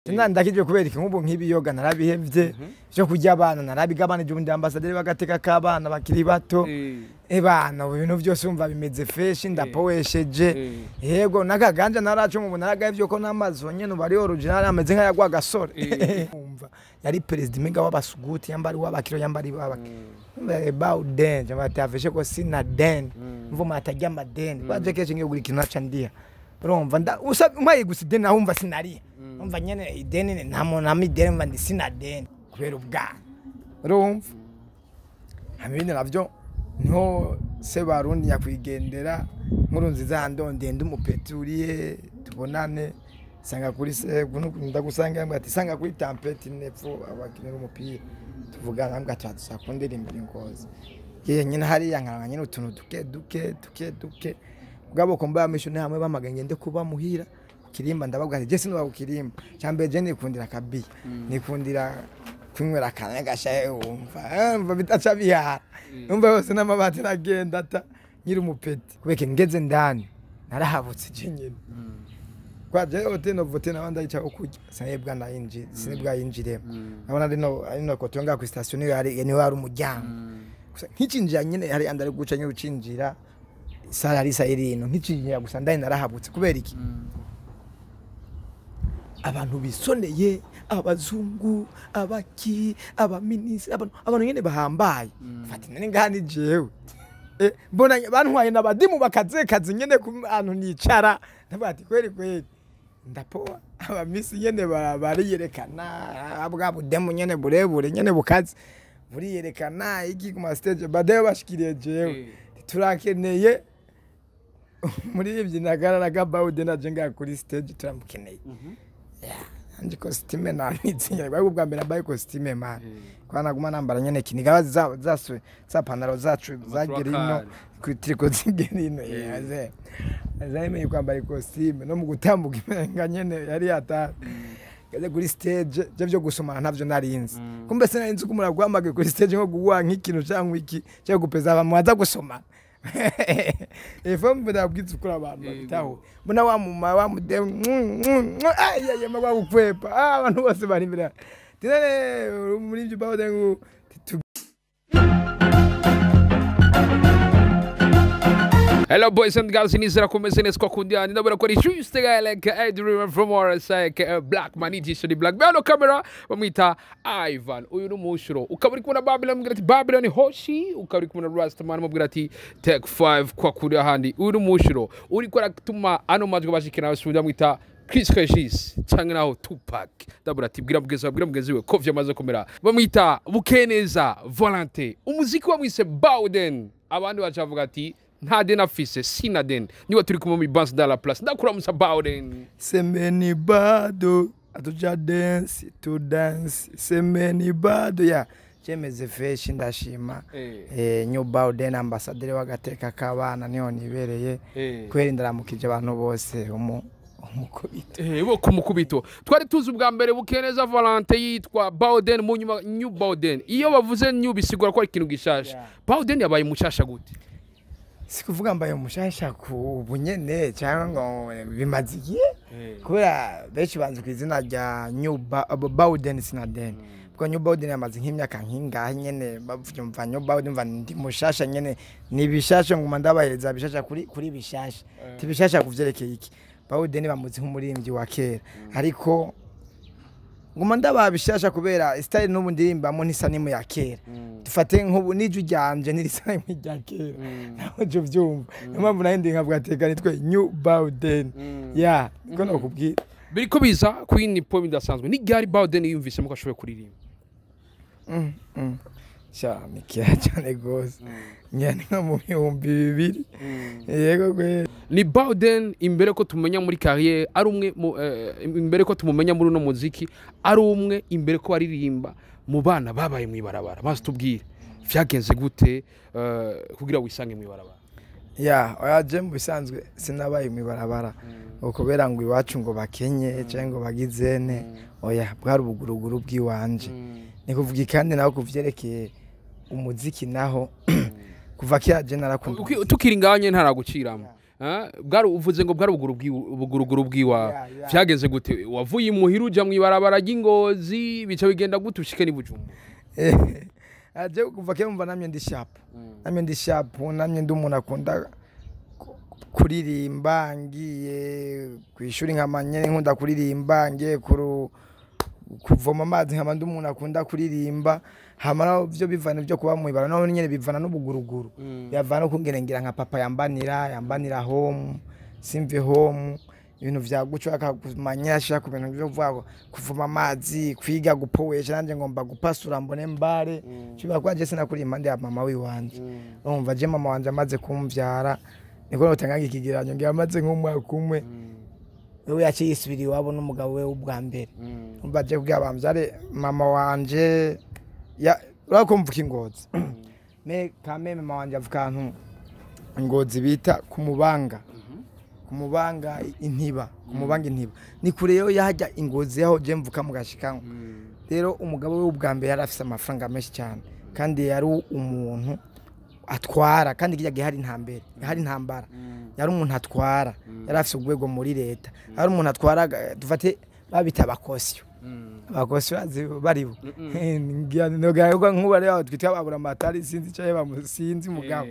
ndakije kubereka nk'ubu nk'ibiyoga narabihevye byo kurya abana narabigabanije ubundi ambasaderi bagateka kabana bakiri bato ebana ibintu byose umva bimeze fresh ndapowesheje yego nakaganja naracu mu naragavye ko namazo nyene bari original ameze nka yagwa gasore umva yari president mega wabasuguti yambari wabakiro yambari babaki BAODEN jamati afeshe ko sina den mvuma atajya maden baje keshe ngiye guri kintu aca ndiya urumva umaye gusideni ahumva sinari umva nyene ideni nta mideni mva ndisina deni kubera ubwana urumva hamwe navyo no se barundi yakwigendera nkurunziza ndonde umupeturiye tubonane sanga kuri se ndagusanga ati sanga kuri tampeti nepfo abakinira umupira tuvugana ambwa twasakondera imbere inkozi ye nyine hari yankanga nyine utuntu duke bwabo komba mission hamwe bamaganye nde kuba muhira kirimba ndababwa je sino bakukirimba cyambe je nikundira kabi nikundira kwinywera kana gashaye umva bitacha biha umva yose namabati nagenda ata nyiri umupeti kubeke ngeze ndani narahabutse je nyine kwa je oteno vote na banda icha okujya sanebwa na inji sinebwa yinjire abana rino ko tonga ku station yari ni wari umujyango nk'icinjira nyine hari andari guca nyine ucinjira sara risa irino nk'icinjira gusa ndani narahabutse kubera iki abantu bisoneye abazungu abaki abaminisi abantu nyene bahambaye fati nene ngani jewe mbona bantwaye nabadimu bakazekazi nyene ku bantu nicara nabati kweri ndapoa abamisi nyene bariyerekana abwa budemu nyene burebure nyene bukazi buriyerekana iki ku stage badayo bashikiriye jewe turakeneye muri ibyo nagararaga BAODEN ajenga kuri stage turamukeneye andi costume na nitsinye bwa bwa mbere baye costume man kwana guma nambara nyene kiniga zaswe za panaro zacu zagerino kutriko zigerino yaze azayime kwambara costume no mu gutambuka imenga nyene yari yata gaze kuri stage byo gusomana ntavyo narinzi kumbe se narinzi kumura gwamage kuri stage nko guwa nk'ikintu cyangwa iki cyo gupeza abamwaza gusomana Efambe ndabwiza ukora abantu bitaho mbona wa muma wa mude aye magwa gukwepa abantu bose bari imbere tinene muri ibyo BAODEN Hello boys and girls, inizira kumeze neza kundiana ndabura ko ari just guy like Adrian from our side black maniji so the black behind camera bamwita Ivan uyu numushuro ukaburi kubona Babylon mubwira ati Babylon hoshi ukaburi kubona Rastaman mubwira ati take 5 kwa kuri ahandi uyu numushuro uri ko ratuma ano majwi bashikira abasubiza mwita Chris Regis cyangwa naho Tupac ndabura ati bwira mugezi we ko vyamaze kumera bamwita Bukeneza Volante umuziki wa mwise BAODEN abandi bacavuga ati nta den afise sina den niwo turi kumwe mu Banse dans la place ndakura musa BAODEN semeni bado atuja dance to dance semeni bado ya chemeze fresh ndashima new BAODEN ambassadeur wagateka kabana niho nibereye kweri ndaramukije abantu bose umukubito bo kumukubito twari tuzi ubwa mbere Bukeneza Volante yitwa BAODEN mu nyuma new BAODEN iyo bavuze new bisigura ko ari ikintu gishasha BAODEN yabaye mushasha gute sikuvuga mbaye umushasha ku bunyene cyangwa bimaziye kubera benshi banze kwizina rya new BAODEN sinaden bwo new BAODEN yamaze nk'imyaka nkinga nyene bavuye mva new BAODEN mva ndi mushasha nyene ni bishasha nguma ndabahereza bishasha kuri bishasha tibishasha kuvyerekeye iki BAODEN bamuzi nk'umurimbyi wa kera ariko nguma ndababishasha kubera style n'ubu ndirimbamo ntisa nimu ya kera dufate nk'ubu niju ryanje nirisa nimu ya kera naho je vyumva impamvu nahindi nkavuga teka nitwe new BAODEN ya niko nakubwira biriko biza Queen Pop bidasanzwe ni gari BAODEN yumvise muko ashoboye kuririmba sha mikiya cyane gose nyane nka mu 2000 yego gwe ni BAODEN imbere ko tumenya muri carrière ari umwe imbere ko tumumenya muri no muziki ari umwe imbere ko aririmba mu bana babaye mwibarabara maze tubwire vyagenze gute kugira wisange mwibarabara ya oyaje mu bisanzwe sinabaye mwibarabara ukobera ngo iwacu ngo bakenye cyangwa bagizene oya bwari ubuguruguru bw'iwanje nikuvuga kandi naho kuvyerekeye umuziki naho kuva kya je narakunda tukiri nganye ntaraguciramo bwari uvuze ngo bwari ubuguruguru bwiwawe Yeah. vyageze gute wavuye imuhira uja mwibarabara ry'Ingozi bica bigenda gute ushike ni Bujumbura aje kuva kera umva namye ndi sharp namye ndi umuntu akunda kuririmba ngiye kwishuri nkamanye nkunda kuririmba ngiye kuvoma amazi nkaba ndi umuntu akunda kuririmba hamara byo bivana byo kuba mwibara naho nyene bivana n'ubuguruguru yavana kungerengira nka papa yambanira home simve home ibintu vyagucwa akakumanyasha ku bintu byo vuga kuvoma amazi kwiga gupowesha nanje ngomba gupasura mbone mbare kiba kwaje sinakuri impande ya mama wiwanje umva je mama wanje amaze kumvyara niko notanganga ikigeranyo ngiye amaze nk'umwaka umwe yewe yaciye isubiri wabo n'umugabo we ubwa mbere umva je kugira bamvyare mama wanje ya urakumvuka Ingozi me kame mama wanje avuka ahantu Ingozi bita kumubanga intiba ni kure yo yajya Ingozi yaho je mvuka mu gashikango rero umugabo we ubwa mbere yari afise amafaranga menshi cyane kandi yari umuntu atwara kandi kijya hari intambara yari umuntu atwara yari afise ubwego muri leta yari umuntu atwara dufate babita abakosyo baribo ngiye nk'ubare yaho twita babura amatari sinzi cyaye bamusinzi mugabo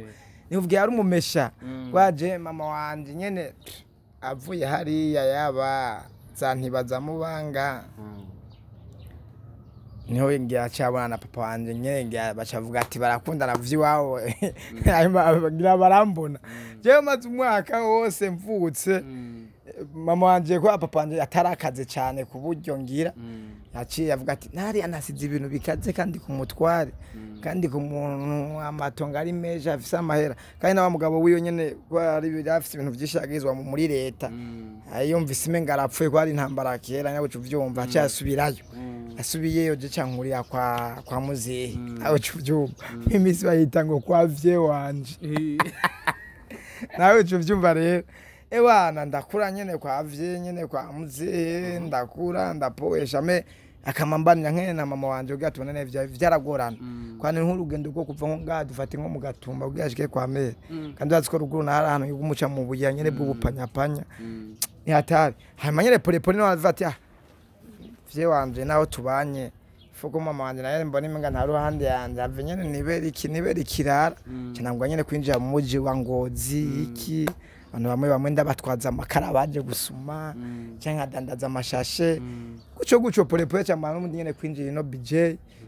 nivuga yari umumesha waje mama wanje nyene avuye hariya yaba zantibaza mubanga niho ngiye cyabona na papa wanje nyene ngiye bacavuga ati barakundana vyiwawe ngira barambona je maze umwaka wose mvutse mama wanje ko papa wanje atarakaze cyane ku buryo ngira yaciye avuga ati Nari anasize ibintu bikaze kandi ku mutware kandi ku muntu amatonga ari meje afise amahera kandi na mugabo wiyo nyene ko ari afise ibintu vyishagizwa muri leta ayumvise imenga arapfuye ko ari intambara kera nawe uvyumva cyasubirayo asubiyeyo je cankurira kwa muzehe aho cyuvyumva imisi bayita ngo kwa vye wanje nawe cyuvyumva rero ewana ndakura nyene kwa vye nyene kwa muzehe ndakura ndapowesha me akamambanira nkene na mama wanje ugatubona ne vyaragorana kwani nk'urugendo rwo kuva nko ngaha dufate nko mu Gatumba ubwashike kwa mere kandi aziko ruguru na hari ahantu y'umuca mu buya nyene bw'ubupanyapanya ni hatari hanyuma nyene polepole no bavati vye wanje naho tubanye fuko mama wanje naye mbona imenga nta ruhande yanje ave nyene nibera ikirara kinangwa nyene kwinjira mu muji wa Ngozi iki abantu bamwe ndabatwaza amakara baje gusuma cyangwa dandaza amashashe guco polepole cyangwa n'umundi nyene kwinjira no BJ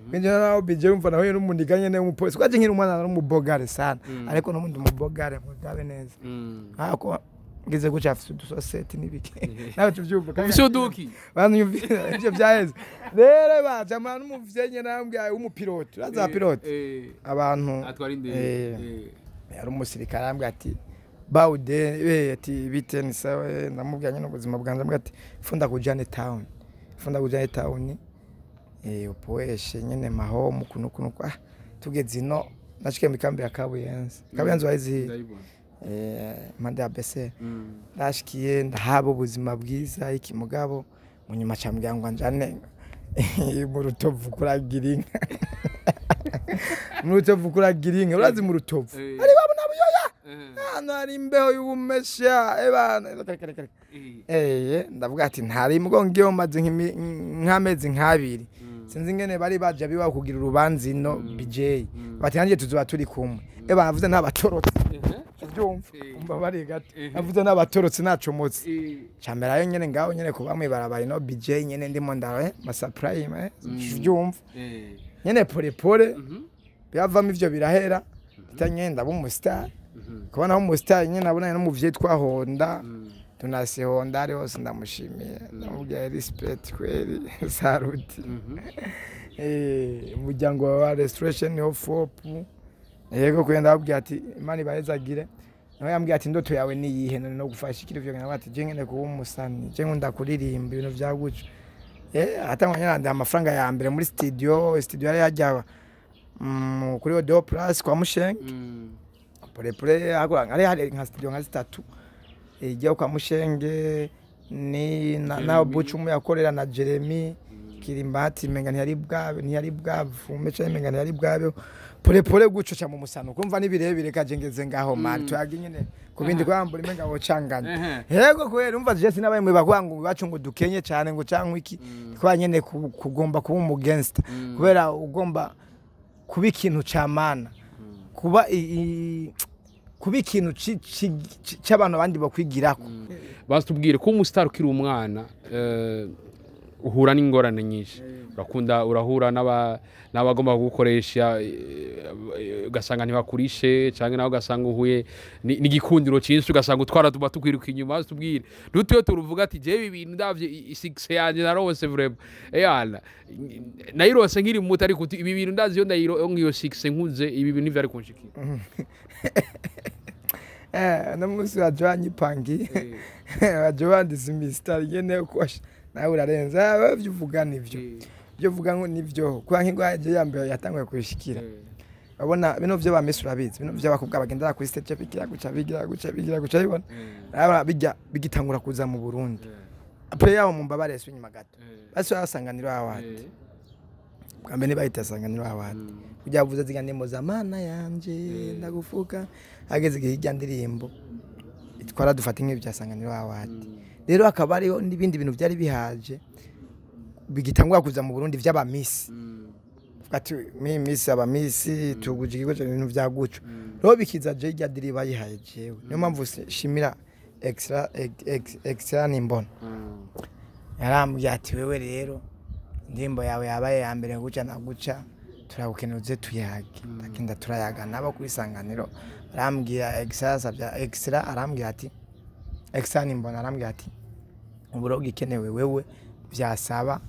kwinjira no BJ umva naho n'umundiga nyene umupolisi kwaje nkiri umwana n'umubogare sana ariko n'umundi umubogare mugabe neza hako ngize guca afite udusoseti n'ibike nawe tuvyumva kandi usuduki bantu yumvira ivyo vyaheze rero baje amana n'umuvyenye nambwe umupilote uraza pilote abantu atwara indege yari umusirikare ambwe ati BAODEN ati biteni sawe ndamubwanye n'ubuzima bwanjye ambwe ati funda kujane town upoeshe nyene maho mukunukuno tugeze ino nashike mu kambi ya Kabuyenzi wayizi mande abese nashikiye ndahaba ubuzima bwiza iki mugabo munyuma cyambwangwa njane mu Rutovu kuragirinka urazi mu Rutovu ari babona buyoya hano ari imbeho y'ubumesha ebana ndavuga ati ntari mgongiyo maze nk'amezi nk'abiri sinzi ngene bari baje biwa kugira urubanzi ino BJ bati hangiye tuzuba turi kumwe bavuze n'abatorotse byumva umba bari gato bavuze n'abatorotse nacomotse camera nyene ngaho nyene kuba mwibarabara ino BJ nyene ndimo ndawe masurprise byumva nyene polepole byavamo ivyo birahera itanyenda b'umustar kubona umustar nyene nabona no mu vye twahonda tunasihonda ari hose ndamushimiye ndamubwiye respect kweli saruti umuryango wa restoration of hope yego kwenda abwiye ati imana ibahezagire nawe yambwiye ati ndoto yawe ni yihe no gufashikira ivyo ngana bati je ngene kuba umusani je nkunda kuririmba ibintu vyaguca atanganya nande amafaranga ya mbere muri studio yari yajya kuri Audio Plus kwa Mushenge polepole ari nka studio nka zitatu ijya kwa Mushenge ni na Bucumu yakorera na Jeremy gushikira imbati menga ntiyari bwavume cyane menga ntiyari bwabe pole gucoca mu musano kumva nibirebire kajengeze ngaho mari twaga nyene kubindi kwambura menga wocangana yego kwera umva je sinabaye mu bagwangu bacu ngo dukenye cyane ngo cankwa iki kwa nyene kugomba kuba umugangster kubera ugomba kuba ikintu camana kuba ikintu cy'abantu abandi bakwigirako basitubwire ko umustar ukiri umwana uhura n'ingorane nyinshi urahura n'abagomba gukoresha ugasanga ntibakurishe cyangwa nawe ugasanga uhuye n'igikundiro cyinshi ugasanga utwara tuba tukwiruka inyuma basitubwire dutuyo turuvuga ati jewe ibintu ndavye 6 yanje narose vraiment eyana nayirose nkiri muto ariko ibi bintu ndazi yo ngiyo 6 nkuze ibi bintu vyari kunshikira namusi wajwanyi pangi wajwandi simistar yene kwasha nawe urarenza bavyuvuga nivyo byo vuga ngo nivyo kwa nk'ingwaje yambaye yatangwe kwishikira abona bino byo bamese urabizi bino byo bakubwa bagendera kuri stage bigira guca ibona bijya bigitangura kuza mu Burundi apre yaho mu mbabare yesu nyuma gato basi asanganira awati kambe ne bahita asanganira awati kujya vuza zigane mo zamana yanje ndagufuka ageze gihijya ndirimbo itwara dufata nk'ibyo asanganira awati rero akaba ariho n'ibindi bintu byari bihaje bigitangwa kuza mu Burundi vy'abamisi ati misi abamisi tugujikiko ibintu vya guco ro bikiza je rya diriba yihaye jewe niyo mpamvu shimira extra nimbona yarambye ati wewe rero ndimbo yawe yabaye ya mbere guca na guca turagukenuze tuyage ndakinda turayaga nabo kwisanganiro arambye extra arambye ati extra nimbona arambye ati uburogi ikenewe wewe vyasaba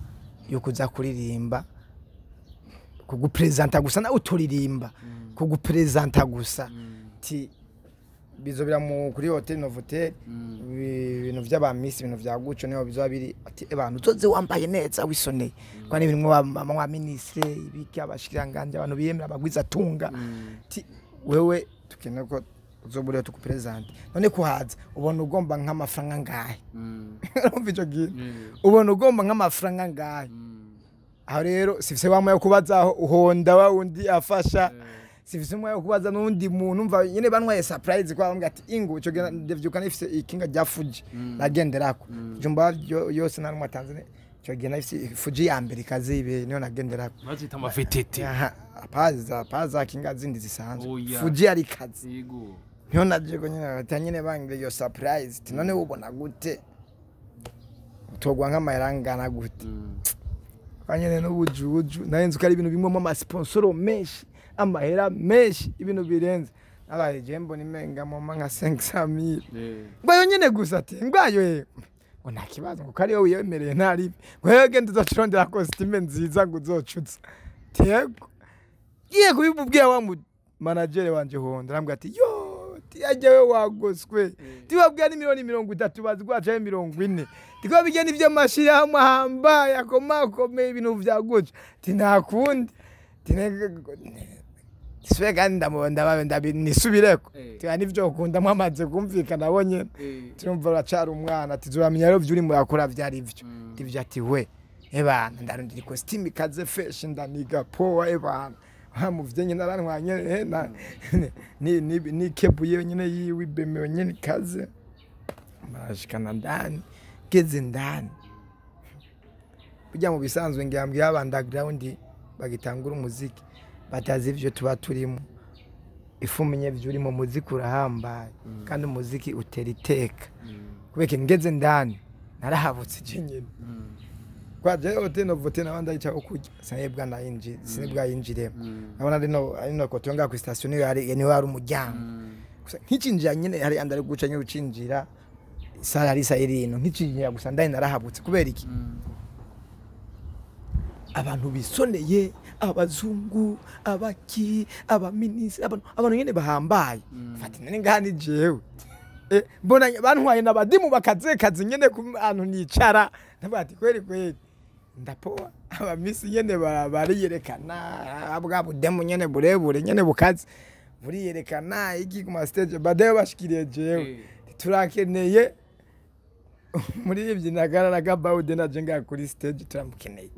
yukuza kuririmba kugupresenta gusa na uturirimba kugupresenta gusa ti bizobira mu kuri hotel Novotel ibintu vy'abamisi ibintu vya guco niho bizoba biri ati abantu uzoze wambaye neza wisoneye kwani ibintu wa ministre ibiki abashikiranganje abantu biyemera bagwiza tunga ti wewe tukene ko uzobure tukupresenta none kuhaza ubona ugomba nk'amafaranga ngahe umvijo gihe ubona ugomba nk'amafaranga ngahe aho rero sifise wamwe kubazaho uhonda wa undi afasha sifise umwe kubaza n'undi muntu umva nyene banwaye surprise kwa bambwa ati ingo cyo ndavyuka nifise ikinga rya Fuji nagenderako jumba yose narumwa Tanzania cyo gena ifise Fuji ya mbere kazibe niyo nagenderako bazita amafetete paza kinga zindi zisanzwe Fuji ari kazi yego niyo najego nyene batanyene bangire yo surprise none ubona gute utogwa nk'amayirangana gute kanyene n'ubujuju nayenze ko ari ibintu bimwe mu sponsor menshi amahera menshi ibintu birenze abaye jembo nimenga mu nka 500,000 ngwayo nyene gusa ati ngwayo ngo nta kibazo ngo kari yo wiyemereye ntari ngwayo gende uzocurondera costume nziza ngo uzocutsa tego iye kubibubwiye wa manager wanje honda arambwa ati yo tiyajewe wagoswe tibabwiye ni 30 bazi gwacaye 40 tiko bigenda ivyo mashira amahamba yakomakome ibintu vya guca tinakundi Swega ndamubonda nisubireko tiba nivyo ukunda mwamaze kumvikana bonye turumva uracari umwana tizuramenya rero vyuri mu yakora vyari ivyo tivyo ati we ebana ndarundira costume kaze fresh ndaniga poa ebana hamuvye nyine narantwanye ni kebuye nyine yiwe bemewe nyine kaze marashikana ndani geze ndani bijya mu bisanzwe ngiyambye abandaground bagitangura umuziki batazi ivyo tuba turimo ifumenye vyuri mu muziki urahambaye kandi umuziki utera iteka kubeke ngeze ndani narahabutse jenyene kwaje hotel Novotel nabanda yica ukujya sanebwa na inji sinebwa yinjire nabona rino kotonga ku station ni wari umujyango nk'icinjira nyene hari andari guca nyine ucinjira sara ari sayirino nk'icinjira gusa ndani narahabutse kubera iki abantu bisoneye abazungu abaki abaministri abantu nyene bahambaye fati nene ngani jewe mbona bantwaye nabadimu bakaze nyene ku antu nicara nabati kweri ndapoa abamisi nyene bariyerekana abwa budemu nyene burebure nyene bukazi buriyerekana iki ku stage badaye bashikiriye jewe turakeneye muri ibyo nagararaga BAODEN aje nga kuri stage turamukeneye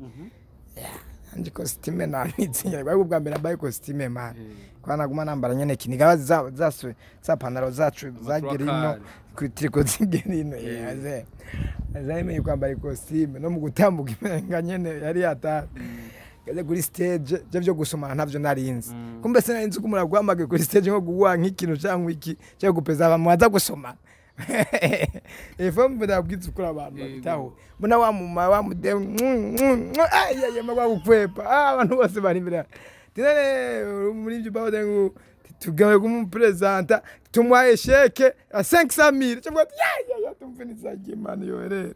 anje costume nanitse bari ubwa mbere baye costume man kwa naguma nambara nyene kiniga za panaro zacu zagerino kutriko zigerino yaze azayime kwambara costume no mu gutambuka imenga nyene yari yata kaje kuri stage byo gusomana ntavyo narinzi kumbe se narinzi ko muragwamage kuri stage nko guwa nk'ikintu cyangwa iki cyo gupeza abamwaza gusomana Efambe ndabwiza ukora abantu bitaho. Mbona wa muma wa mude ay magwa gukwepa. Abantu bose bari imbere. Tinene muri byo BAODEN tugawe kumupresenta tumwa esheke 500,000 cyangwa ya tumfiniza gimana yore.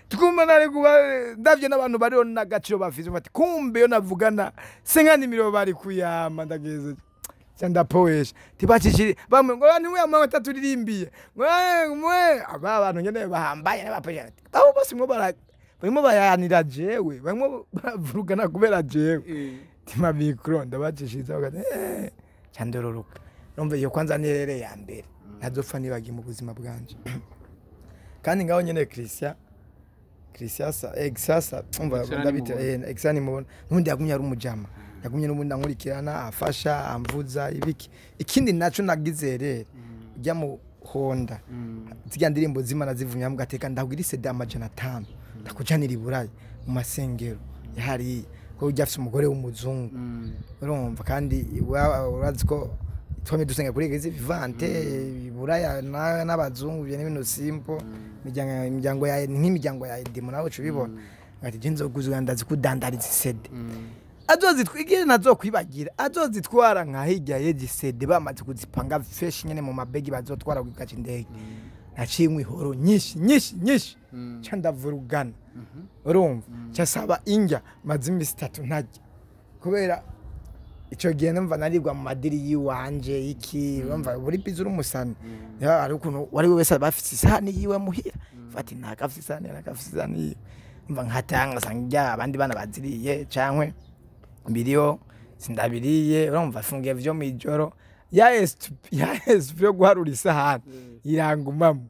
Tukuma nari kuba ndavye n'abantu bari na gaciro bafize bati kumbe yo navugana 50,000 bari kuyama ndageze. Chanda poesha tibachishiri bamwe ngo niwe amata turirimbiye mwe aba abantu nyene bahambaye n'abapoesha tawo bose barimo bayanira jewe barimo bavurugana kubera jewe tima mikro ndabachishiza bagati chandororoka nomve yo kwanza nerere ya mbere ntazopfa nibagi mu buzima bwanje kandi ngaho nyene Christian sa exasa umva ndabita exani mubona nundi yagumya ari umujama yagumye n'ubundi ankurikirana afasha amvuza ibiki ikindi naco nagizere ujya mu Honda zijya ndirimbo zimana zivumya mugateka ndabwira CD amajana 5 ndakujanira iburayi mu masengero yahari ko ujya afite umugore w'umuzungu urumva kandi urazi ko twame dusenga kuri Eglise Vivante iburayi n'abazungu bye n'ibintu simple imiryango ya nk'imiryango ya demo nawe cubibona ati jenzo kuzuganda zikudandariza CD azozitwigire nazo kwibagira azozitwara nka hirya yegisede bamaze kuzipanga fresh nyene mu mabegi bazotwara kugaca indege nacimwe horo nyinshi candavurugana urumva cyasaba injya mazimbi 3 ntajya kubera ico gihe numva naribwa mu madiri yiwanje iki urumva buri pizo umusani ya ari ukuntu wari wese bafite isahani yiwe muhira fati nakafite isahani umva nkatanga sangya abandi bana baziriye cankwe mbiriyo sindabiriye urumva fungiye vyo mijoro ya byo guharura isahani irangumamo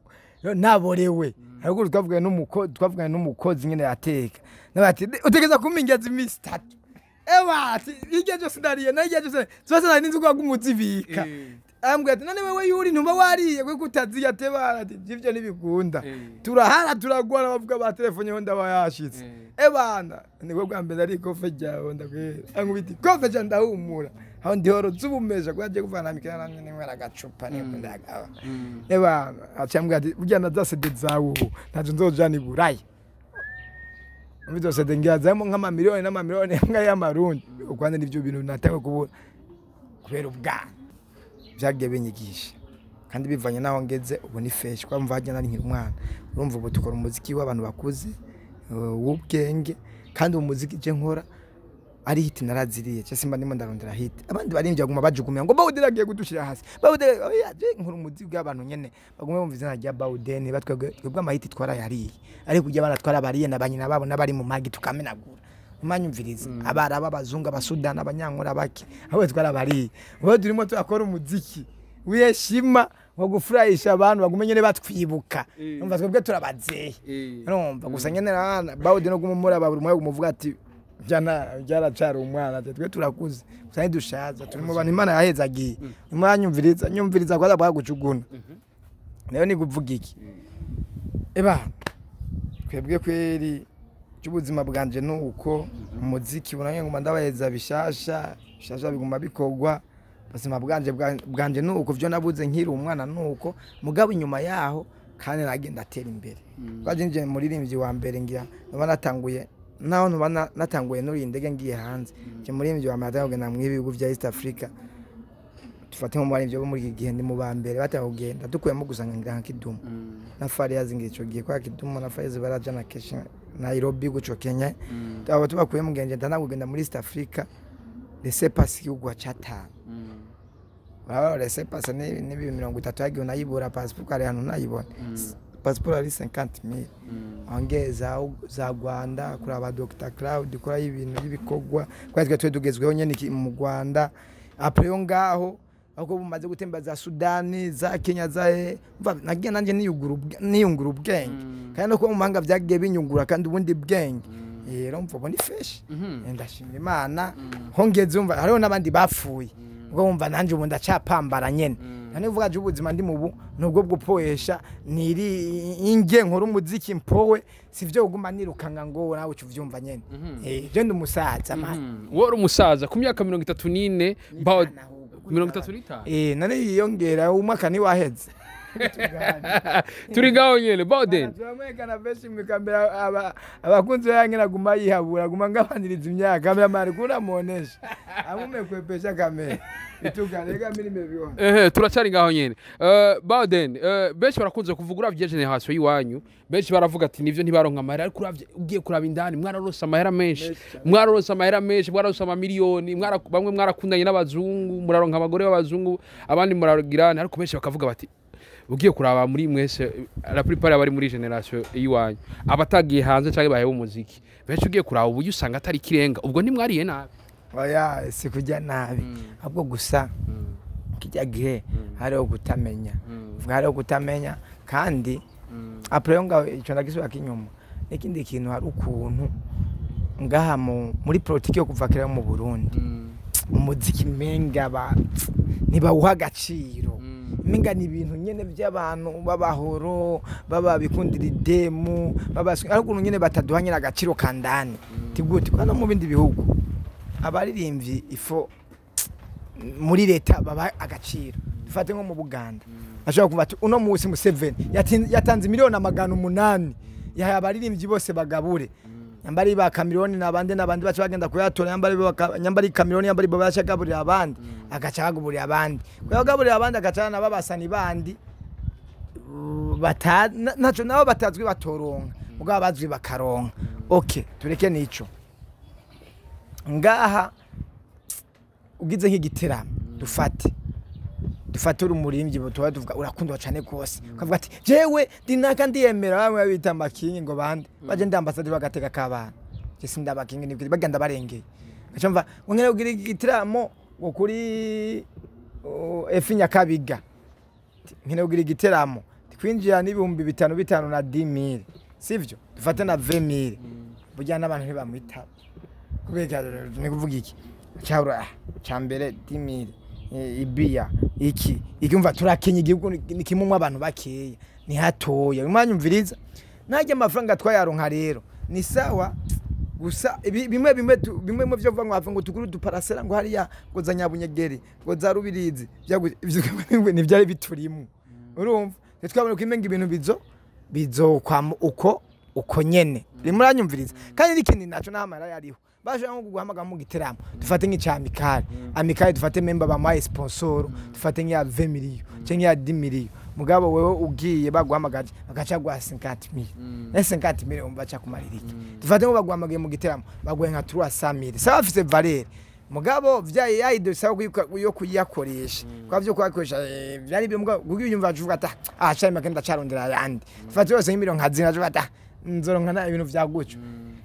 naborewe ariko twavuganye n'umukozi nyene yateka nabati utegeza kumingaza imisi 3 ati ije jo sindariye na ije jo zose ninzi kwa kumuzibika ambwe ati none wewe yuri ntumba wariye kwe kutazi yatebara ati jivyo nibikunda turahara turagwana bavuga ba telefone ho ndabayashitse bana niko bwa mbere ari kofe jyawo ndakwe angubiti kofe jya ndahumura aho ndihoro zubumesha kwaje kuvana mikana namwe mwera gacupa ni ndagawa bana acambwe ati burya nazasede zawo ntazo nzojana iburayi Mbizo sede ngiyazamo nk'amamiliyoni n'amamiliyoni y'amarundi ukwande n'ivyo bintu natanga kubura kubera ubwa byage benyigisha kandi bivanye naho ngeze ubu ni fresh kwa mvaje nari nkiri umwana urumva ubu dukora umuziki w'abantu bakuze w'ubwenge kandi umuziki je nkora ari hit naraziriye cyo simba ndimo ndarondera hit abandi barimbye guma bajugumya ngo BAODEN agiye kudushira hasi BAODEN je nkora umuziki bw'abantu nyene bagume bumva izina rya BAODEN batwebwe amahiti twara yari ari kujya baratwara bariye nabanyina babo nabari mu magi tukamenagura umanyumviriza abara babazunga abasudana abanyankora baki aho twara bari bo turimo turakora umuziki wiyeshima wo gufurahisha abantu bagume nyene batwibuka umva twebwe turabazeye urumva gusa nyene BAODEN no gumumura baburi mwe kumuvuga ati byaracara umwana twe turakuze usanye dushaza turi mu bantu Imana yahezagiye nyumviriza kwa bagucuguna nayo ni kuvuga iki twebwe kweri cy'ubuzima bwanje nuko umuziki bunanye nguma ndabaheza bishasha biguma bikogwa ubuzima bwanje nuko byo nabuze nkiri umwana nuko mugabo inyuma yaho kandi nagenda atera imbere kwaje nje muririmbyi wa mbere ngira natanguye naho natanguye nuri indege ngiye hanze cyo muririmbyi wa mbere kugenda mu bihugu bya East Africa tufate mu bari byo muri gihe ndi mu ba mbere batagenda dukuyemo gusanga ngira Kidumu na Fariyazi ngico giye kwa Kidumu na Fariyazi baraja na Kenya Nairobi guco Kenya abo tubakuye mu genje ndanagenda muri East Africa laissez passer ugwa chata baba laissez passer ni 30 yagiye nayibura passport ari hano nayibona passport ari 50,000 ongeza za Rwanda kuri aba Dr Cloud kuri ibintu y'ibikogwa kwatwe twe tugezweho nyene mu Rwanda après yo ngaho ahubwo bumaze gutemba za Sudani za Kenya za umva nagiye nanje niyungura ubwenge kandi no kuba mu mahanga byagiye binyungura kandi ubundi bwenge rero mvuga ni fresh ndashimira Imana hongeze umva hariho nabandi bapfuye ubwo umva nanje ubu ndacapambara nyene nane vuga je ubuzima ndi mubu nubwo bwopoesha niri inge nkora umuziki mpowe sivyo uguma nirukanga ngo nawe uvyumva nyene je ndi umusaza man wori umusaza ku myaka 34 35 nane yiyongera umwaka ni waheze turi ngaho nyene BAODEN turamwekana beshi mwikambera abakunzi yange naguma yihabura guma ngabaniriza imyaka kamera mari kuna monesha amume kwepesha kamera itugarega milime biona turacari ngaho nyene BAODEN beshi barakunze kuvuga uravye generation yiwanyu beshi baravuga ati nivyo ntibaronka amahera ariko uravye ugiye kuraba indani mwararosa amahera menshi mwararosa amamiliyoni bamwe mwarakundanye n'abazungu muraronka abagore b'abazungu abandi murarogirana ariko beshi bakavuga bati ugiye kuraba muri mwese la plupart abari muri generation yiwanyu abatagiye hanze cyangwa bahewe umuziki benshi ugiye kuraba ubu usanga atari kirenga ubwo ntimwariye nabi oya si kujya nabi ahubwo gusa kijya gihe hariho kutamenya kandi après ngo icyo ndagisubira kinyuma ikindi kintu hari ukuntu ngaha muri politiki yo kuvakira mu Burundi umuziki menga ntibawuha agaciro minga ni ibintu nyene by'abantu babahoro baba bikundira idemu ariko nyene bataduhanyira agaciro kandani tiguti kandi mu bindi bihugu abaririmbyi ifo muri leta baba agaciro dufate nko mu Buganda ashaka kuva ati uno musi mu 7 yatanze miliyoni 800 yaha abaririmbyi bose bagabure nyambari ba kamiliyoni nabandi baca bagenda kuyatora nyambari kamiliyoni nyambari babacha gaburira abandi agaca gaburira abandi kuyagaburira abandi agaca nababasani bandi naco nabo batazwi batoronka ubwo bazwi bakaronka okay tureke nico ngaha ugize nk'igiteramo dufate urumurimbyi tuba tuvuga urakundwa cyane gose ukavuga ati jewe dinaka ndiyemera bamwe bita makingi ngo bande baje ndi ambassadeur bagateka kabana je sinda bakingi ni bagenda barengeye gacamva ngene ugira igiteramo ngo kuri efinya kabiga nkene ugira igiteramo twinjira n'ibihumbi 5 na 10000 sivyo dufate na 20000 burya n'abantu ntibamwita kubega ni kuvuga iki cyabura cyambere 10000 ibiya iki umva turakenye igihugu nikimumwe abantu bakeya ni hatoya umanyumviriza najye amafaranga twayaronka rero ni sawa gusa bimwe mu byo vuga ngo tukuru duparasera ngo hariya ngo za Nyabunyegeri ngo za Rubirizi ni byari biturimo urumva twabona ko imenga ibintu bizo kwa uko nyene rimuranyumviriza kandi n'ikindi naco n'amara yariho bashaka ngo guhamaga mu giteramo dufate nk'icamikali dufate member bamaye sponsor dufate nk'iya 20 million cyangwa ya 10 million mugabo wewe ugiye baguhamagaje bagaca gwa 50000 50 umva cha kumaririki dufate ngo baguhamagaye mu giteramo bagwe nka 300000 sawa afise valeur mugabo vyaye yaide sawa yo kuyakoresha kwa byo kwakoresha byari byo mugabo gugyumva avuga ata cyane magenda carondera yandi dufate yose nk'imiliyoni nkazina avuga ata nzoronka na ibintu vyagucyo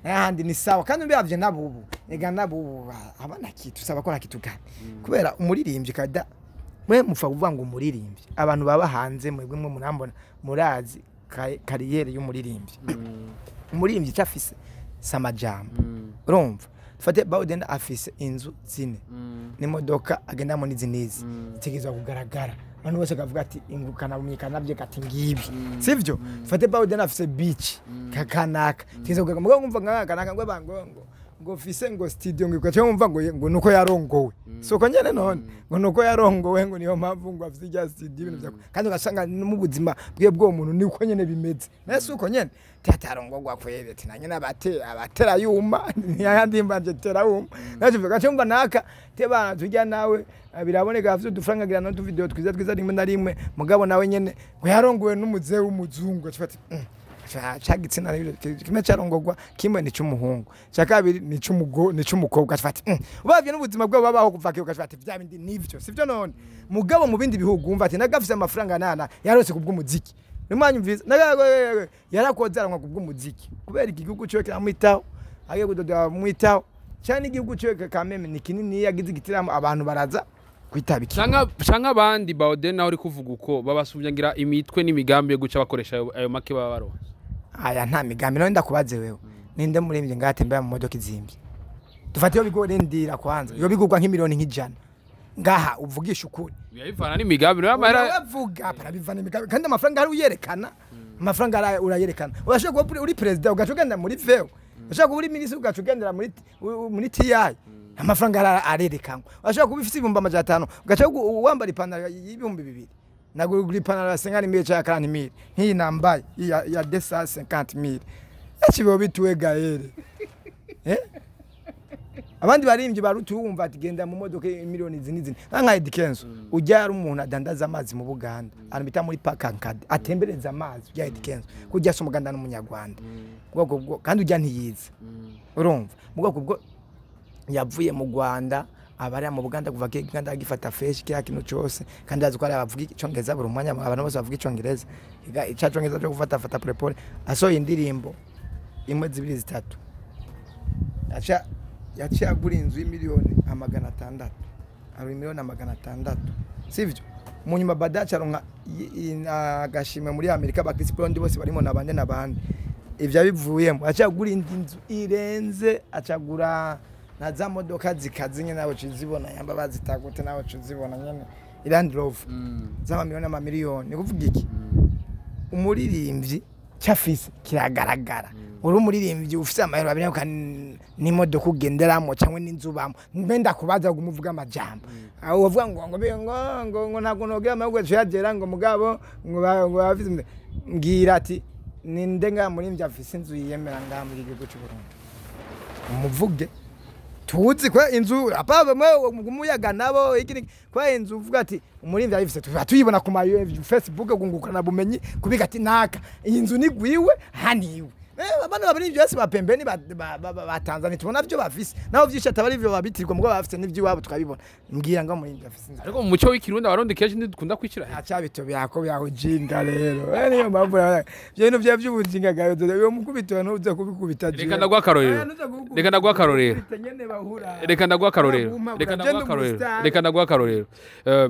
ahandi ni sawa kandi mbavye nabubu ega nabubu abana kitu saba kora kitu gani kubera umuririmbyi kada mwe mufa kuvuga ngo umuririmbyi abantu baba hanze mwebwe mwe munambona murazi kariyere y'umuririmbyi umuririmbyi cyafise samajambo urumva fate BAODEN afise inzu zine n'imodoka agendamo n'izinizi itegezwa kugaragara abantu bose kavuga ati ingukana bumikana bye kati ngibi sivyo fate BAODEN afise beach kakanaka tegezwa kugaragara ngumva ngakanaka ngo bangongo ngo fise ngo studio ngo cyo umva ngo nuko yarongowe soko nyene none ngo nuko yarongowe ngo niyo mpamvu ngo afise ya studio ibintu byako kandi ugasanga mu buzima bwo muntu niko nyene bimeze nese uko nyene tatarongogwa kwebe ati nanye abatera yuma yandi mbanje tera yuma naje vuga cyo mba naka tebana tujya nawe biraboneka afite udufaranga gira no tu video twiza rimwe na rimwe mugabo nawe nyene ngo yarongowe n'umuze w'umuzungu ati chagitsina kimwe cyarongogwa kimwe ni cyumuhungu cyakabiri ni cyumukobwa afati ubavye n'ubuzima bwo babaho kuvaka ukafati vya bindi nivyo sivyo none mugabo mu bindi bihugu umva ati nagafise amafaranga nana yarose kubw'umuziki nimanyumviza yarakozeranywa kubw'umuziki kubera igihugu cyo kiramwitaho agiye kudoda mwitaho cyane igihugu cyo kameme ni kinini yagize igitiramo abantu baraza kwitabiki Shanga abandi BAODEN naho uri kuvuga uko babasumyangira imitwe n'imigambi yo guca bakoresha ayo make baba baronse. Aya nta migambi no ndakubaze wewe. Ninde muremvye ngatembera mu modoka izimvye. Dufate yo bigore ndira kwanza. Yo bigurwa nk'imiliyoni nk'ijana. Ngaha uvugisha ukuri. Yayivana n'imigambi no amahera. Uvuga parabivana imigambi kandi amafaranga hari uyerekana. Amafaranga ara urayerekana. Urashaka kuba uri president ugacugenda muri veo. Urashaka kuba uri ministre ugacugendera muri TI. Amafaranga arerekanwa. Urashaka kuba ifite 500 ugaca wambara ipantaro y'ibihumbi 2. Nagura ipantaro ya 50,000 cyangwa 40,000. Nk'iyi nambaye ya 250,000. Yachibo bituwe gaere. Abandi barimbye barutumva ati genda mu modoka miliyoni zini. Nka Edikenzo ujya ari umuntu adandaza amazi mu Buganda. Arambita muri Pakankade atembereza amazi ya Edikenzo. Kujya so Muganda n'umunyarwanda. Bwo kandi ujya ntiyiza. Urumva? Bwo bwo yavuye mu Rwanda abari mu Buganda kuva ke Uganda agifata fresh kya kintu cyose kandi azi ko ari abavuga icyongereza buri mwanya abantu bose bavuga icyongereza icyongereza cyo gufata prepare asoye indirimbo imwe zibiri zitatu yaciye agura inzu y'imiliyoni 600 ari miliyoni 600 sivyo mu nyuma badacha ronka agashimwe muri Amerika ba Chris Brown bose barimo nabande ivyo bivuyemo aciye agura inzu irenze acagura na za modoka zikazinye nawe cizibona yamba bazitagute nawe cizibona nyene Land Rover za miliyoni ni kuvuga iki umuririmbyi cyafise kiragaragara uri umuririmbyi ufite amahero abiri ni modoka ugenderamo cyangwa n'inzubamo mbenda kubaza kumuvuga amajambo aho uvuga ngo ntago nogera amahero cyagera ngo mugabo ngo bafite ngira ati ninde nga muririmbyi afise inzu yiyemera nga muri gihugu cy'u Burundi umuvuge tuzi kwa inzu apaba umuyaga nabo iki kwa inzu uvuga ati umuririmbyi arifise tuyibona ku Facebook gungukana bumenyi kubiga ati naka iyi nzu ni gwiwe haniwe abana babiri byose bapembeni ba Tanzania tubona byo bafise naho vyisha tabari byo babitirwa mugabo bafise n'ivyo wabo tukabibona mbwira ngo umuririmbyi afise ariko mu muco w'ikirundi abarundi keje ndikunda kwicira acabito byako byahujinga rero niyo mpamvu byo byo by'ubujinga gayo yo mukubitwa no uza kubikubita reka ndagwa karorero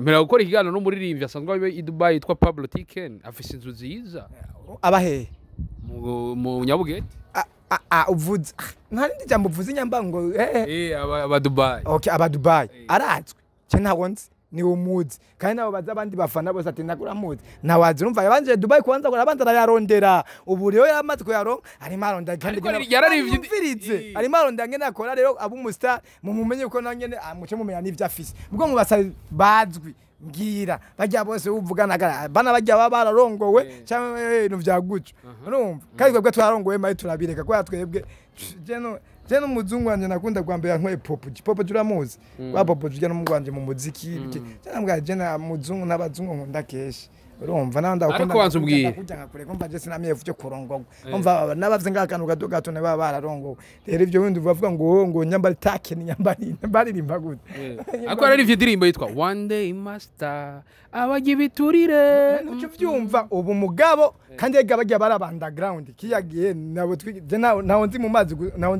mpera gukora ikiganiro n'umuririmbyi asanzwe abe i Dubai yitwa Pablo Tiken afise inzu nziza abahe mu Nyabugete uvuze ntarindi jambo uvuze inyambango aba Dubai okay aba Dubai arazwe cyo ntabonze ni umuzi kandi nabo baza abandi bafana bose ati nakura muzi nawazi urumva yabanje Dubai kwanza ko abanza yararondera ubu rero yamaze ko yaronka ari maronda kandi yararivye ari maronda ngene akora rero abu mustar mumenye ko nanyene muce mumenya n'ivyo afise ubwo mubasa bazwi ngira bajya bose uvugana bana bajya bararongowe cyangwa ibintu byaguca urumva kandi twebwe twarongowe mayi turabireka ko twebwe je no muzungu wanje nakunda kwambera yankwe popo turamuzi kwa popo tujya no mugwanje mu muziki cyangwa je na muzungu n'abazungu nkunda keshi urumva nanda ukunda kwanza ubwiye kujya kure kumva je sinamyevu cyo kurongwa umva nabavye ngakanu gato ne baba bararongowe rero ivyo bindi bavuga ngo nyambari take ni nyambari rimba gute akora ari ivyo ndirimbo yitwa One Day Master abagibiturire ucyo vyumva ubu mugabo kandi yagabajya bara underground kiyagiye nabo twije naho nzi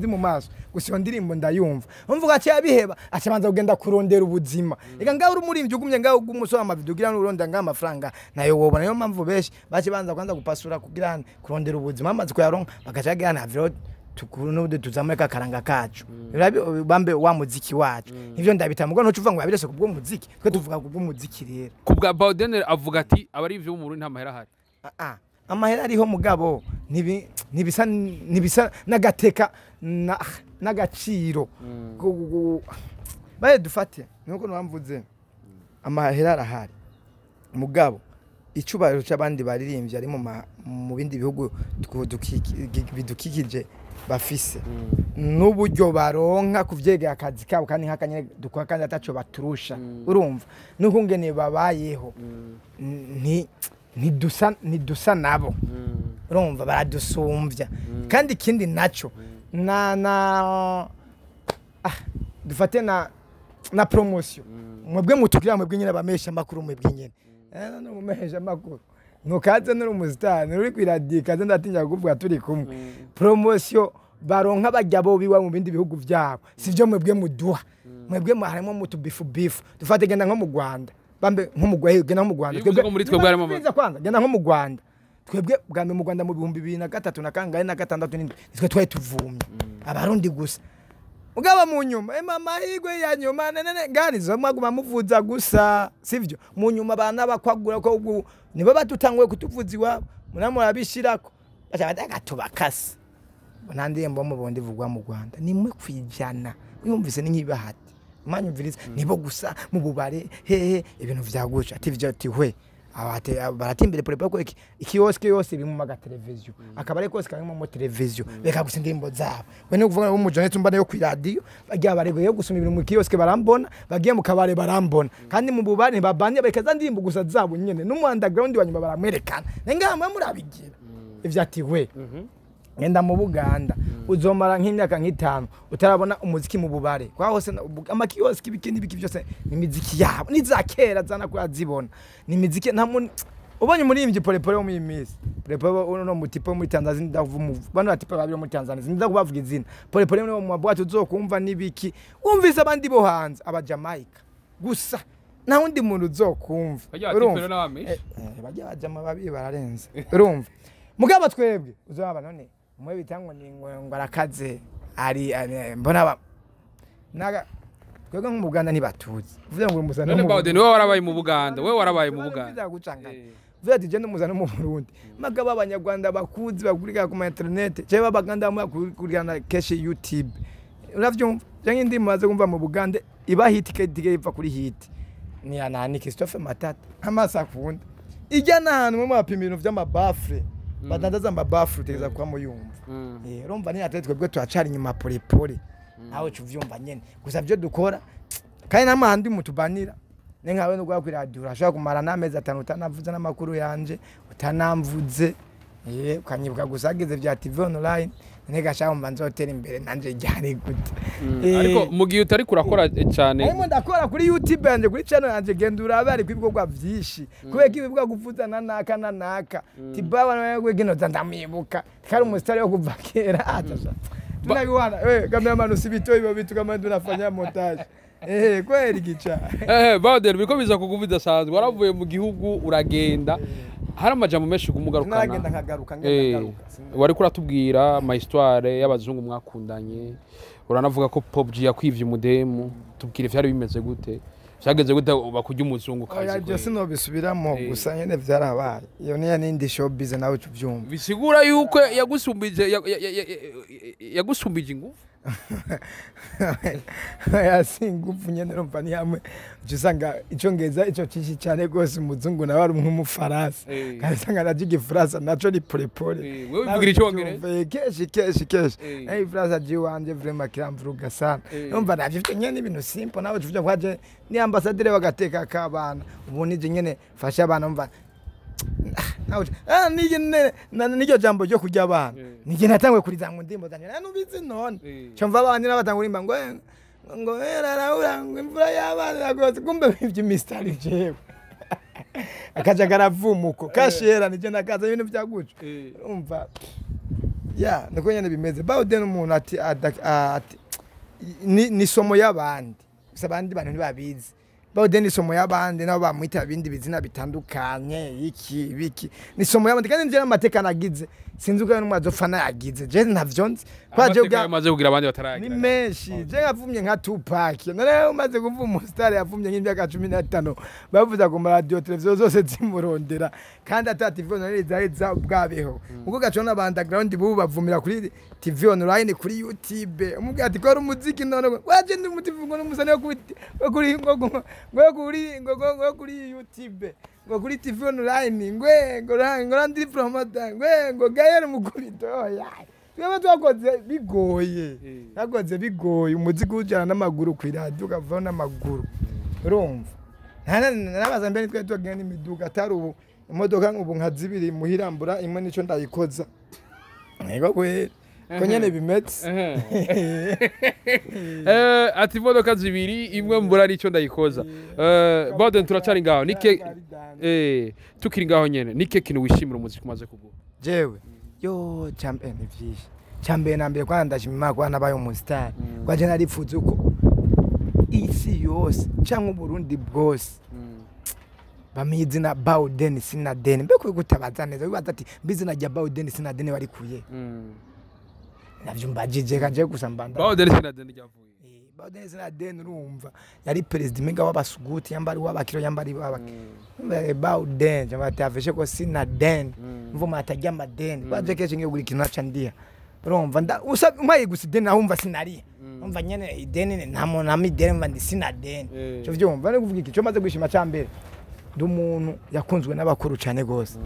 mu maso gusiba ndirimbo ndayumva umvuga ati yabiheba acabanza kugenda kurondera ubuzima ega ngaho uri muri ugumye ngaho gumusora amavideo gira n'uronda ngaho amafaranga nayo wobona niyo mpamvu beshi bace banza kwanza gupasura kugira kurondera ubuzima amaze kuyaronka bagaca gana avyo tukuru n'ude tuzamureka karanga kacu bambe wa muziki wacu ivyo ndabita mugo no cuvuga ngo yabirese kubwo muziki twe tuvuga kubwo muziki rero kubwa BAODEN avuga ati abari ivyo mu Burundi nta mahera hari amahera ariho mugabo nibisa nagateka n'agaciro baye dufate nuko namvuze amahera arahari mugabo icubaro cy'abandi baririmbye ari mu bindi bihugu bidukikije bafise n'uburyo baronka kuvyegera akazi kabo kandi nkakanye dukwa kandi ataco baturusha urumva nuko ngene babayeho nidusa nabo urumva baradusumvya kandi kindi naco dufate na promotion mwebwe mutugira mwebwe nyine bamesha makuru mwebwe nyine no mumesha makuru nukaze nuri umustani uri kwiradika kaze ndatinya kuvuga turi kumwe promotion baronka bajya bo biwa mu bindi bihugu byabo sivyo mwebwe muduha mwebwe harimo mutu bifu dufate genda nko mu Rwanda bambe nko mu Rwanda genda nko mu Rwanda twebwe muri twebwe harimo kwanza genda nko mu Rwanda twebwe bwambe mu Rwanda mu 2023 na kangahe na 6 nitwe twaye tuvumye abarundi gusa mugaba mu nyuma mama higwe ya nyuma nene ngani zo mwaguma muvuza gusa sivyo mu nyuma bana bakwagura ko nibo batutangwe kutuvuza iwabo munamura bishirako bacabadaga tubakase nandi mbo mubondi vugwa mu Rwanda nimwe kwijana yumvise n'inkibahati manyumviriza nibo gusa mu bubare hehe ibintu vyaguca ati vyo ati hwe abate baratimbere pole ko ikioske yose bimu maga televiziyo akabare kose kanimo mu televiziyo beka gusa ndimbo zabo we no kuvuga mu journalist mbane yo ku radio bagiye barego yo gusoma ibintu mu kioske barambona bagiye mu kabare barambona kandi mu bubare babanye bekaza ndimbo gusa zabo nyene no mu underground wanyuma baramwerekana nengamwe murabigira ivyo ati hwe ngenda mu Buganda uzomara nk'imyaka nk'itanu utarabona umuziki mu bubare kwa hose amakioski bikini biki byose imiziki yabo nizakera zana kwa zibona ni imiziki nta ubonye muri polepole mu imisi polepole no mutipo muri Tanzania ndavumu bano atipa babiro muri Tanzania sinza kubavuga izina polepole mu mabwati uzokumva nibiki wumvise abandi bo hanze aba Jamaica gusa na undi muntu uzokumva urumva bajya bajama babi bararenze urumva mugaba twebwe uzaba none mwe bitangwa ni ngo arakaze ari mbona naga twego mu Buganda ni batuzi vuze ngo umuzana none BAODEN wewe warabaye mu Buganda wewe warabaye mu Buganda vuze ati je ndumuzana mu Burundi magaba abanyarwanda bakuzi bagurika ku internet je babaganda mu kurigana keshe YouTube uravyumva je ndi maze kumva mu Buganda iba hit dige iva kuri hit ni anani Christophe Matata amasa kunda ijya nahantu mu mapimiro vy'amabafre badandaza amabafu tegeza kwa muyumva urumva ni atete twebwe twacari nyuma polepole nawe cuvyumva nyene gusa byo dukora kandi namahandi mutubanira nenkawe no gwa ku radio urashaka kumara namezi 5 utanavuze namakuru yanje utanamvuze ukanyibwa gusa ageze vya TV online nega shaka mba nzotera imbere nanje ryari gute ariko mugiye utari kurakora cyane arimo ndakora kuri YouTube yanje kuri channel yanje gendura abari kwibigwa vyishi kubera kibibwa kuvuza naka tibawa nawe gino ndamwibuka kari umustari yo kuva kera atasha tunabiwana cameraman usibito ibo bitu kama tunafanya montage kweli gicha BAODEN biko biza kukuvuza sanzwe waravuye mu gihugu uragenda hari amajambo menshi kumugarukana nagenda nkagaruka wari kuratubwira ma histoire y'abazungu mwakundanye uranavuga ko PUBG yakwivye umudemu tubwire vyari bimeze gute vyageze gute bakujya umuzungu kazi oya byo sinobisubiramo gusa nyene vyarabaye iyo niya nindi showbiz nawe cuvyumva bisigura yuko yagusumbije ingufu yasingufu nyene rumva ni hamwe usanga icongereza ico cishi cyane gose umuzungu nawe ari nk'umufaransa kandi sanga najiga Faransa naco ni polepole wewe uvugira icongereza keshi Faransa jiwanje vraiment kiramvuruga sana rumva navyo nyene ibintu simple nawe tuvuga kwaje ni ambassadeur bagateka kabana ubu nije nyene fasha abana umva nijyo jambo ryo kujya abana nije natangwe kuri za ndimbo zanye nubizi none cyo mva abana n'abatangurimba ngo eraraura ngo imvura y'abana rwose kumbe bivye mistari jewe akaja garavumuko kashera nije nakaza ibintu byaguca umva ya niko nyene bimeze BAODEN umuntu ati ni somo y'abandi abandi bantu ntibabizi BAODEN ni somo y'abandi nabo bamwita bindi bizina bitandukanye biki ni somo y'abandi kandi nje n'amateka nagize sinzi uko n'umwazofana yagize je ntavyonze kwaje umaze kugira abandi bataragira ni menshi je yavumye nka Tupac none umaze kuva umustar yavumye nk'imyaka 15 bavuza ku radio televiziyo zose zimurondera kandi ata TV online zari zabwabeho uko gacona ba underground bubu bavumira kuri TV online kuri YouTube umubwira ati ko ari umuziki none waje ndi mutivugo n'umusane wo kuri YouTube ngo kuri TV online ngo ndi promoter ngo gayere mukubito twaba twakoze bigoye umuziki ujana n'amaguru ku radio ukava n'amaguru urumva nabaza mbere twe twagiye n'imiduga atari ubu imodoka nk'ubu nka zibiri muhirambura imwe nico ndayikoza ego kwe ko nyene bimetse ati imodoka zibiri imwe mbura arico ndayikoza BAODEN turacari ngaho nike tukiri ngaho nyene nike kintu wishimira umuziki umaze kuguha jewe yo champion vyinshi champion nambere kwa ndashimima kwa nabaye umustar kwa je narifuza uko isi yose cyangwa Burundi bwose bamizina BAODEN sinadeni mbeko gutabaza neza bibaza ati bizina rya BAODEN sinadeni bari kuye navyo mbajije kanje gusambanda BAODEN sinadeni ryavuye BAODEN sinadeni urumva yari president mega w'abasuguti yambari w'abakiro yambari w'abakiro BAODEN jamati afeshe ko sinadeni mvuma atajya madeni baje keshe ngiye guri kinaca ndia urumva umaye gusideni ahumva sinari umva nyene ideni ntamo namideni mva ndi sinadeni cyo vyumva no kuvuga iki cyo maze gwishima cyambere dumuntu yakunzwe n'abakuru cyane gose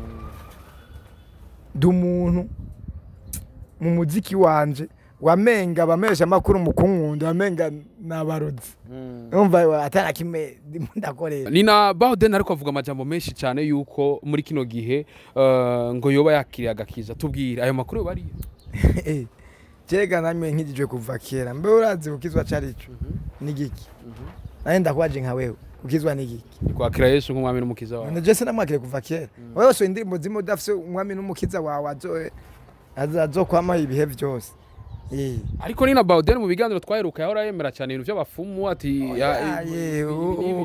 dumuntu mu muziki wanje wamenga bamesha makuru mu kunkunda wamenga nabarozi umva atana kime ndakorera nina BAODEN ariko avuga amajambo menshi cyane yuko muri kino gihe ngo yoba yakiriye AGAKIZA tubwira ayo makuru bari Jega namwe nkijijwe kuva kera mbe urazi ukizwa carico nigiki naenda kwaje nka wewe ukizwa nigiki kwakira Yesu nk'umwami n'umukiza wawe nje se namwakire kuva kera wewe so indirimbo zimo dafise umwami n'umukiza wawe azokwama ibihe byose ariko nina BAODEN mu biganiro twaheruka yahora yemera cyane ibintu by'abafumu ati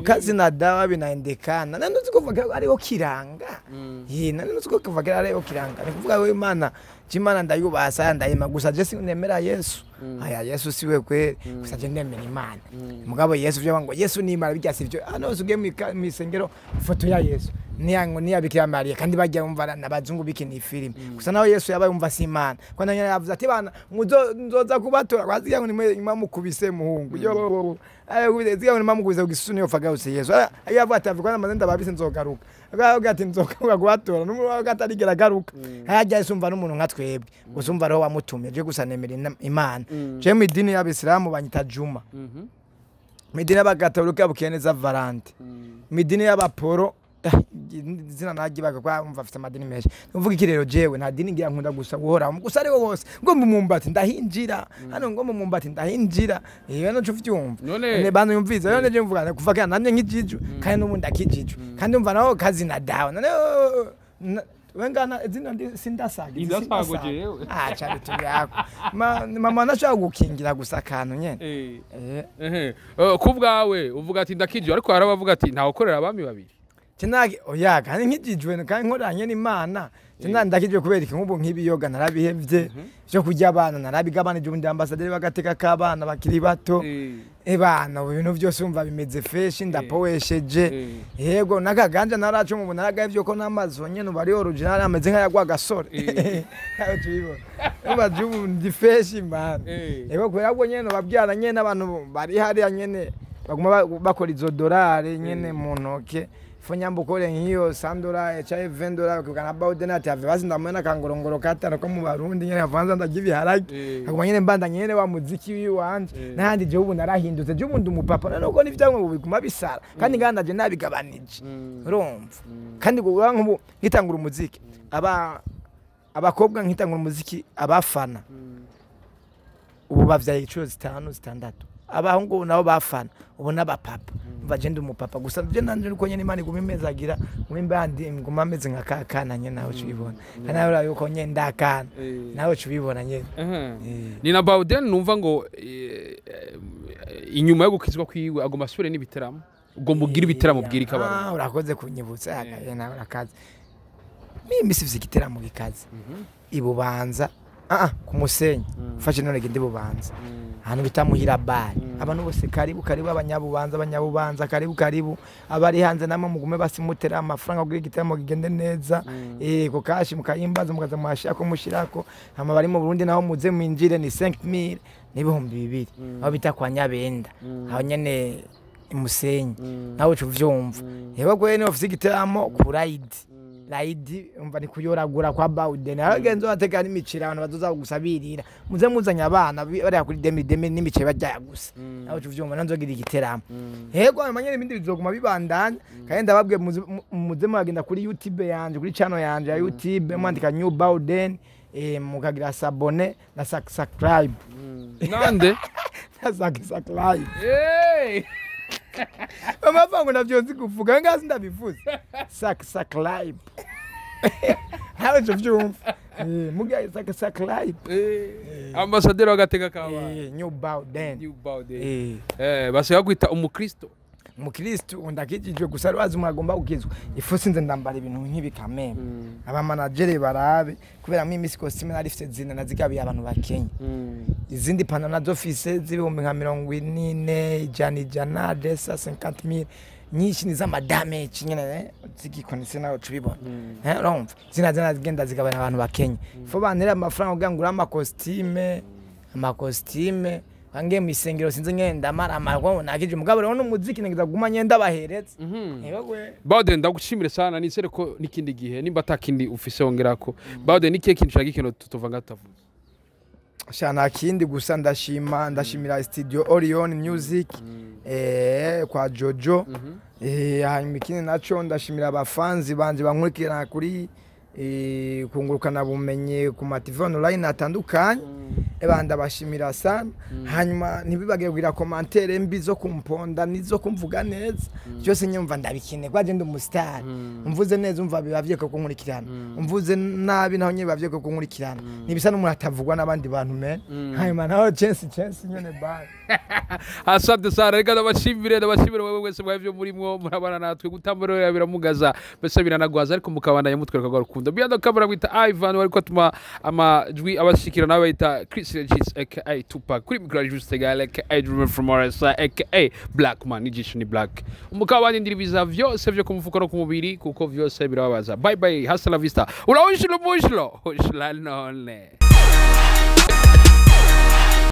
kazi na dawa binaendekana nandi uzikuvuga ariho kiranga nandi uzikuvuga ariho kiranga ni kuvuga we Imana Chimana ndayubasa ndayima gusa je sinemera Yesu aya Yesu siwe kweli gusa je ndemera Imana mugabo Yesu byo ngo Yesu ni Imana bijya sivyo hano usuge mu isengero ifoto ya Yesu niyango niyabikira Maria kandi bajya umva nabazungu bikini film gusa naho Yesu yabaye umva si Imana kwana nyanya yavuze ati bana nzoza kubatora kwaziga ngo ni imamu kubise muhungu yo ziga ngo ni imamu kubise ugisuni yofaga use Yesu ayavuga ati avikwana mazenda babise nzogaruka agavuga ati nzogaruka kubatora n'umuntu gatarigera garuka hajya Yesu umva n'umuntu nka twebwe usumva roho wamutumye je gusa nemera Imana je mu idini y'Abisilamu banyita Juma mu idini y'Abagatolika bukeneza Valante mu idini y'Abaporo zina nagibaga kwa umva afite amadini menshi uvuga iki rero jewe nta dini ngira nkunda gusa guhora gusa ariho hose ngo mumbati ndahinjira hano ngo mumbati ndahinjira no cyo vyumva ne bano yumviza yo neje mvuga kuva kana namye nkijiju kandi n'ubundi akijiju kandi umva naho kazi na dawa none wengana zina sindasaga indasago jewe cyane tuyako mama nashaka gukingira gusa kantu nyene kubwawe uvuga ati ndakijiju ariko harabavuga ati ntawe ukorera abami babiri Kinagi oya kandi nkijijwe kandi nkoranye n'Imana ndakijwe kubera iki nk'ubu nk'ibiyoga narabihevye byo kujya abana narabigabana je ubundi ambasaderi bagateka kabana bakiri bato bana ibintu byose umva bimeze fresh ndapowesheje yego nakaganja naracu mu naragavye ko namazo nyene bari original ameze nka yagwa gasore ayo tubibona uba jubu ndi fresh man yego kubera ko nyene babyana nyene abantu bari hari nyene baguma bakora izo dolari nyene mu ntoke Fonyambo kole ngiyo $100 cha $20 kugana BAODEN ati ave bazindamena kangorongoro katano ko mu Barundi nyene avanza ndagivi haraki akuma nyene mbanda nyene wa muziki wanje nahandi je ubu narahindutse je ubu ndumupapa nako n'ivyamwe biguma bisara kandi nganda je nabigabanije urumva kandi gura nk'ubu ngitangura umuziki abakobwa nkitangura umuziki abafana ubu bavyaye 5 6 abahungu nabo bafana ubona abapapa vagenda umupapa gusa je nanje uko nyene Imana igumimezagira mwimbandi nguma ameze nka kakana nyene nawe cubibona kana ura yuko nyene ndakana nawe cubibona nyene nina BAODEN numva ngo inyuma yo gukizwa kwiwe agoma asubire n'ibiteramo ubwo mugira ibiteramo bwirika abantu urakoze kunyibutsa nawe urakaze mimi sivye igiteramo gikaze ibubanza ku Musenyi fashe none gende bubanza hano bitamuhira bari abantu bose karibu abanyabubanza karibu abari hanze namwe mugume basimutera amafaranga kuri giteramo gigende neza ko kashi mukayimbaza mukaza mwashako mushirako hama bari mu Burundi naho muze mwinjire ni 5000 n'ibihumbi 2 aho bita kwa Nyabenda aho nyene Musenyi nawe cuvyumva yego kwene ofisi igiteramo ku Ride umva ni kuyoragura kwa BAODEN aragenzo bateka n'imicira abantu bazoza gusabirira muze muzanya abana bari kuri demi n'imice bajya gusa naho tuvyumva nanzogira igiteramo yego amanyene ibindi bizoguma bibandanya kandi ndababwe muze mwagenda kuri YouTube yanje kuri channel yanje ya YouTube mwandika new BAODEN mukagira sabone na subscribe nande na subscribe Amafango navyonzi kuvuga ngazi ndabivuze subscribe nawe cyo byumva mugaye saka clip ambassadeur w'agateka kaba new BAODEN basiga kwita umukristo ndakijijwe gusa rwazi mwagomba gukizwa ifu sinze ndambara ibintu nk'ibikameme aba manager barabe kubera mu imisi costume nari ifite zina nazigabiye abantu bakenya izindi pano nazo fise zibihumbi nka 40 ijana desa 50,000 nyinshi ni z'amadamage nyene zigikonese nawe tubibona urumva zina zigenda zigabana abantu bakenya fo banera amafaranga ugangura amakostime ange mu isengero sinze ngenda mara nakije umugabo rero n'umuziki ngiza guma nyenda baheretse BAODEN ndagushimire sana nisere ko nikindi gihe nimba atakindi ufise wongerako BAODEN nikiye kintu shaka ikintu tutuvanga tavuze shana kindi gusa ndashimira studio Orion Music kwa Jojo hanyuma ikindi naco ndashimira abafanzi banje bankurikirana kuri kungurukana bumenye ku TV online atandukanye ebanda bashimira sana hanyuma ntibibagiye kugira commentaire mbi zo kumponda nizo kumvuga neza cyose nyumva ndabikine kwaje ndi umustar umvuze neza umva bibavye ko kunkurikirana umvuze nabi naho nyibavye ko kunkurikirana nibisa n'umuntu atavugwa n'abandi bantu men hanyuma naho chance nyene bye asante sana reka ndabashimire wewe wese mwavyo murimwo murabana natwe gutamborera biramugaza bese biranagwaza ariko mukabandanya mutwereka kwa rukundo biyando kamera bita Ivan wariko atuma amajwi abashikira nawe bita Chris Regis aka Tupac kuri micro juste gale aka Dreamer from RSA aka Black Man Nijishoni Black umukabandi ndiribiza vyose vyo kumufuko no kumubiri kuko vyose birababaza bye bye hasta la vista ula ushilo mushlo none